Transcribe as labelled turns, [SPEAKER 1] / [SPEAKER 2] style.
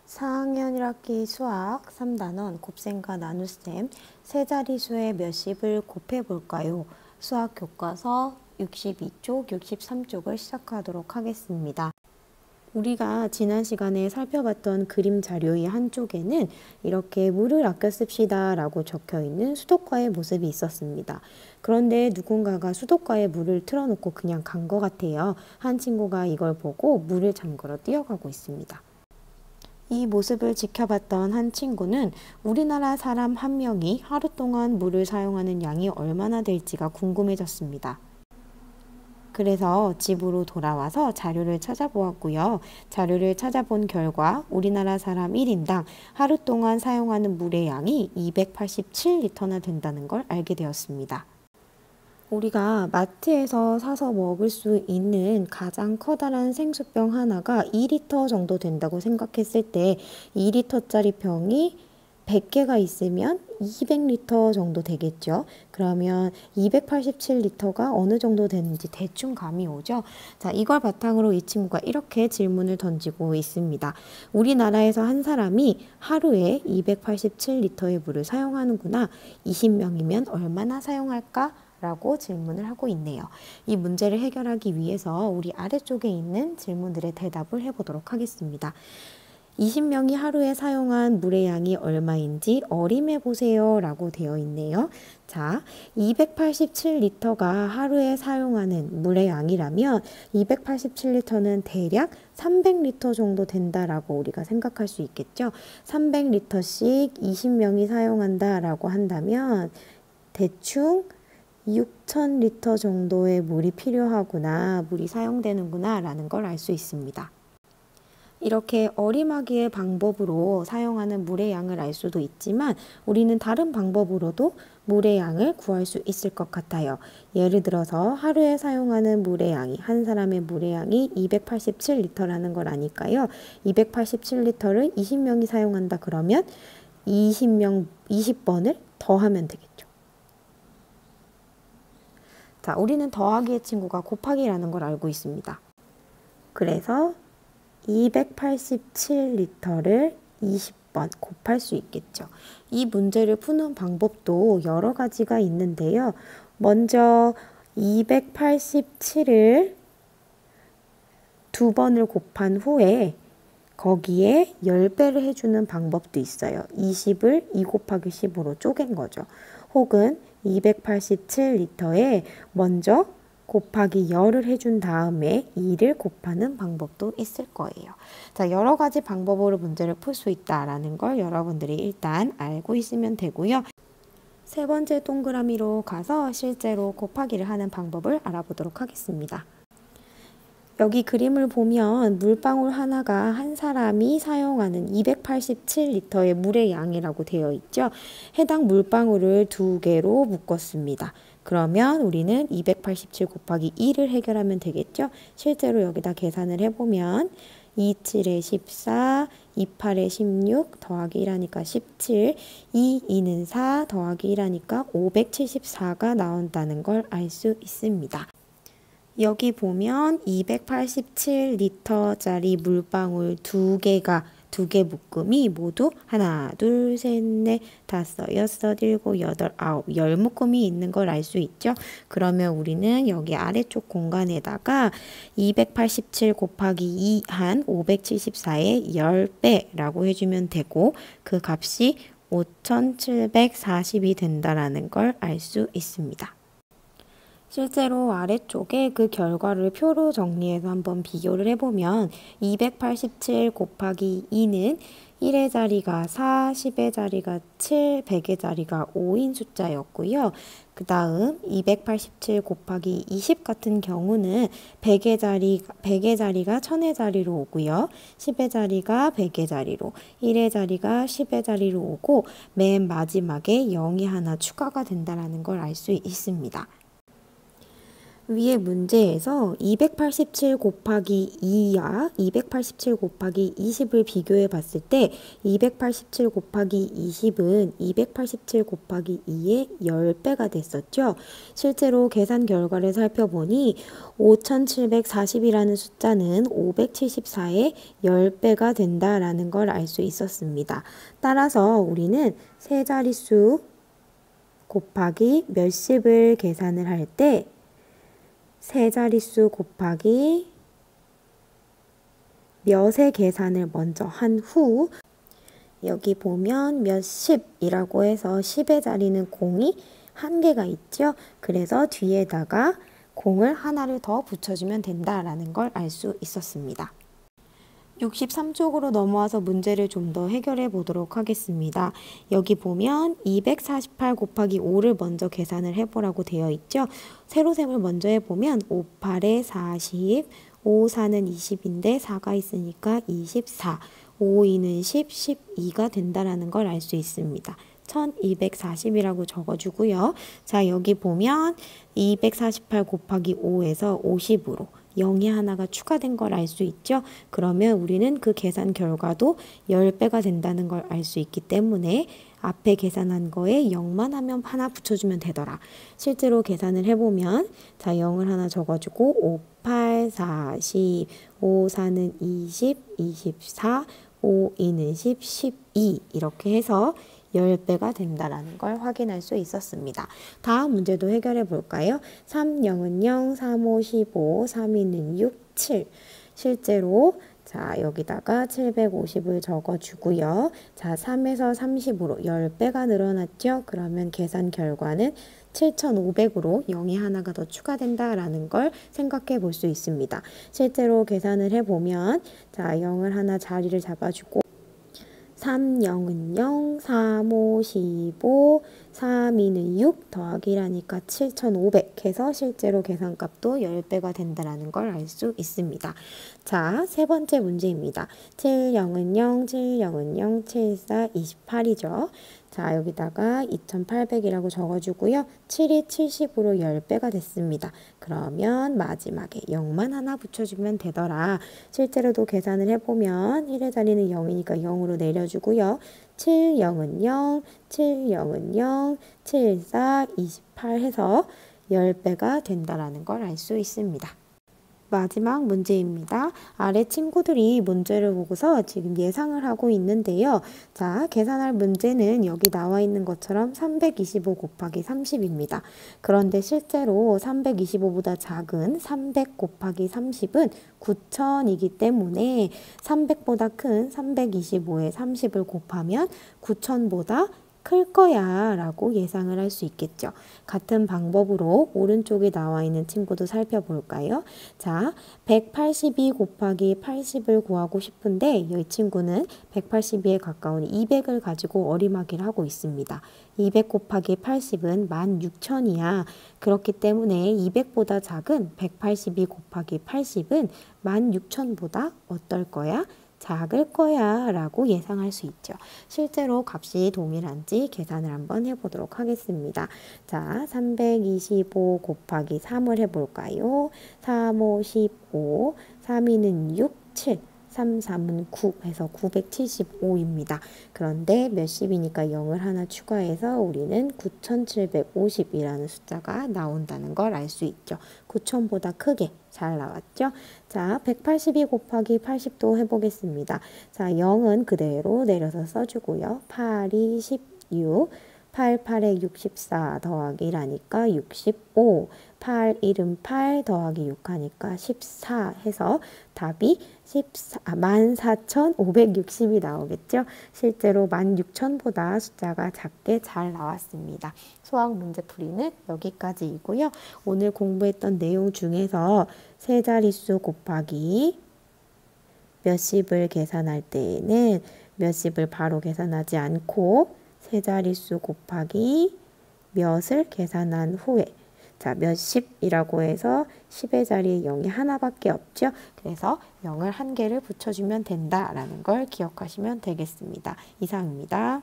[SPEAKER 1] 4학년 1학기 수학 3단원 곱셈과 나눗셈 세 자리수의 몇십을 곱해볼까요? 수학 교과서 62쪽, 63쪽을 시작하도록 하겠습니다. 우리가 지난 시간에 살펴봤던 그림 자료의 한쪽에는 이렇게 물을 아껴 씁시다 라고 적혀 있는 수도과의 모습이 있었습니다. 그런데 누군가가 수도과에 물을 틀어놓고 그냥 간 것 같아요. 한 친구가 이걸 보고 물을 잠그러 뛰어가고 있습니다. 이 모습을 지켜봤던 한 친구는 우리나라 사람 한 명이 하루 동안 물을 사용하는 양이 얼마나 될지가 궁금해졌습니다. 그래서 집으로 돌아와서 자료를 찾아보았고요. 자료를 찾아본 결과 우리나라 사람 1인당 하루 동안 사용하는 물의 양이 287리터나 된다는 걸 알게 되었습니다. 우리가 마트에서 사서 먹을 수 있는 가장 커다란 생수병 하나가 2리터 정도 된다고 생각했을 때 2리터짜리 병이 100개가 있으면 200리터 정도 되겠죠. 그러면 287리터가 어느 정도 되는지 대충 감이 오죠. 자, 이걸 바탕으로 이 친구가 이렇게 질문을 던지고 있습니다. 우리나라에서 한 사람이 하루에 287리터의 물을 사용하는구나. 20명이면 얼마나 사용할까? 라고 질문을 하고 있네요. 이 문제를 해결하기 위해서 우리 아래쪽에 있는 질문들의 대답을 해보도록 하겠습니다. 20명이 하루에 사용한 물의 양이 얼마인지 어림해 보세요 라고 되어 있네요. 자, 287리터가 하루에 사용하는 물의 양이라면 287리터는 대략 300리터 정도 된다라고 우리가 생각할 수 있겠죠. 300리터씩 20명이 사용한다 라고 한다면 대충 6,000리터 정도의 물이 필요하구나, 물이 사용되는구나 라는 걸 알 수 있습니다. 이렇게 어림하기의 방법으로 사용하는 물의 양을 알 수도 있지만 우리는 다른 방법으로도 물의 양을 구할 수 있을 것 같아요. 예를 들어서 하루에 사용하는 물의 양이, 한 사람의 물의 양이 287리터라는 걸 아니까요. 287리터를 20명이 사용한다 그러면 20번을 더하면 되겠죠. 자, 우리는 더하기의 친구가 곱하기라는 걸 알고 있습니다. 그래서 287리터를 20번 곱할 수 있겠죠. 이 문제를 푸는 방법도 여러 가지가 있는데요. 먼저 287을 2번을 곱한 후에 거기에 10배를 해주는 방법도 있어요. 20을 2 곱하기 10으로 쪼갠 거죠. 혹은 287리터에 먼저 곱하기 열을 해준 다음에 2를 곱하는 방법도 있을 거예요. 자, 여러 가지 방법으로 문제를 풀 수 있다라는 걸 여러분들이 일단 알고 있으면 되고요. 세 번째 동그라미로 가서 실제로 곱하기를 하는 방법을 알아보도록 하겠습니다. 여기 그림을 보면 물방울 하나가 한 사람이 사용하는 287리터의 물의 양이라고 되어 있죠. 해당 물방울을 2개로 묶었습니다. 그러면 우리는 287 곱하기 2를 해결하면 되겠죠. 실제로 여기다 계산을 해보면 27에 14, 28에 16 더하기 1하니까 17, 2는 4 더하기 1하니까 574가 나온다는 걸 알 수 있습니다. 여기 보면 287리터짜리 물방울 2개 묶음이 모두 하나, 둘, 셋, 넷, 다섯, 여섯, 일곱, 여덟, 아홉, 10묶음이 있는 걸 알 수 있죠. 그러면 우리는 여기 아래쪽 공간에다가 287 곱하기 2 한 574의 10배라고 해주면 되고 그 값이 5740이 된다라는 걸 알 수 있습니다. 실제로 아래쪽에 그 결과를 표로 정리해서 한번 비교를 해보면 287 곱하기 2는 1의 자리가 4, 10의 자리가 7, 100의 자리가 5인 숫자였고요. 그 다음 287 곱하기 20 같은 경우는 100의 자리가 1000의 자리로 오고요. 10의 자리가 100의 자리로, 1의 자리가 10의 자리로 오고 맨 마지막에 0이 하나 추가가 된다는 걸 알 수 있습니다. 위에 문제에서 287 곱하기 2야 287 곱하기 20을 비교해 봤을 때 287 곱하기 20은 287 곱하기 2의 10배가 됐었죠. 실제로 계산 결과를 살펴보니 5740이라는 숫자는 574의 10배가 된다라는 걸 알 수 있었습니다. 따라서 우리는 세 자릿수 곱하기 몇십을 계산을 할때 세 자릿수 곱하기 몇의 계산을 먼저 한 후 여기 보면 몇십이라고 해서 10의 자리는 공이 한 개가 있죠. 그래서 뒤에다가 공을 하나를 더 붙여주면 된다라는 걸 알 수 있었습니다. 63쪽으로 넘어와서 문제를 좀 더 해결해 보도록 하겠습니다. 여기 보면 248 곱하기 5를 먼저 계산을 해보라고 되어 있죠. 세로셈을 먼저 해보면 5, 8에 40, 5, 4는 20인데 4가 있으니까 24, 5, 2는 10, 12가 된다는 걸 알 수 있습니다. 1240이라고 적어주고요. 자, 여기 보면 248 곱하기 5에서 50으로 0이 하나가 추가된 걸 알 수 있죠. 그러면 우리는 그 계산 결과도 10배가 된다는 걸 알 수 있기 때문에 앞에 계산한 거에 0만 하면 하나 붙여주면 되더라. 실제로 계산을 해보면 자 0을 하나 적어주고 5, 8, 40, 5, 4는 20, 24, 5, 2는 10, 12 이렇게 해서 10배가 된다는 걸 확인할 수 있었습니다. 다음 문제도 해결해 볼까요? 3, 0은 0, 3, 5, 15, 3, 2는 6, 7. 실제로 자 여기다가 750을 적어주고요. 자 3에서 30으로 10배가 늘어났죠? 그러면 계산 결과는 7500으로 0이 하나가 더 추가된다라는 걸 생각해 볼 수 있습니다. 실제로 계산을 해보면 자 0을 하나 자리를 잡아주고 3, 0은 0, 3, 5, 15, 3, 2는 6 더하기라니까 7500 해서 실제로 계산값도 10배가 된다는 걸 알 수 있습니다. 자, 세 번째 문제입니다. 7, 0은 0, 7, 0은 0, 7, 4, 28이죠. 자, 여기다가 2800이라고 적어주고요. 7이 70으로 10배가 됐습니다. 그러면 마지막에 0만 하나 붙여주면 되더라. 실제로도 계산을 해보면 1의 자리는 0이니까 0으로 내려주고요. 7, 0은 0, 7, 0은 0, 7, 4, 28 해서 10배가 된다는 걸 알 수 있습니다. 마지막 문제입니다. 아래 친구들이 문제를 보고서 지금 예상을 하고 있는데요. 자, 계산할 문제는 여기 나와 있는 것처럼 325 곱하기 30입니다. 그런데 실제로 325보다 작은 300 곱하기 30은 9000이기 때문에 300보다 큰 325에 30을 곱하면 9000보다 클 거야 라고 예상을 할 수 있겠죠. 같은 방법으로 오른쪽에 나와 있는 친구도 살펴볼까요? 자, 182 곱하기 80을 구하고 싶은데 이 친구는 182에 가까운 200을 가지고 어림하기를 하고 있습니다. 200 곱하기 80은 16,000이야. 그렇기 때문에 200보다 작은 182 곱하기 80은 16,000보다 어떨 거야? 작을 거야 라고 예상할 수 있죠. 실제로 값이 동일한지 계산을 한번 해보도록 하겠습니다. 자, 325 곱하기 3을 해볼까요? 3, 5, 15, 3, 2는 6, 7, 3, 3은 9 해서 975입니다. 그런데 몇십이니까 0을 하나 추가해서 우리는 9750이라는 숫자가 나온다는 걸 알 수 있죠. 9000보다 크게 잘 나왔죠? 자, 182 곱하기 80도 해보겠습니다. 자, 0은 그대로 내려서 써주고요. 8, 2, 16, 8, 8에 64 더하기라니까 65, 8, 1은 8 더하기 6 하니까 14 해서 답이 14,560이 나오겠죠. 실제로 16,000보다 숫자가 작게 잘 나왔습니다. 수학 문제풀이는 여기까지이고요. 오늘 공부했던 내용 중에서 세 자릿수 곱하기 몇십을 계산할 때에는 몇십을 바로 계산하지 않고 세 자릿수 곱하기 몇을 계산한 후에 자, 몇십이라고 해서 10의 자리에 0이 하나밖에 없죠. 그래서 0을 한 개를 붙여주면 된다라는 걸 기억하시면 되겠습니다. 이상입니다.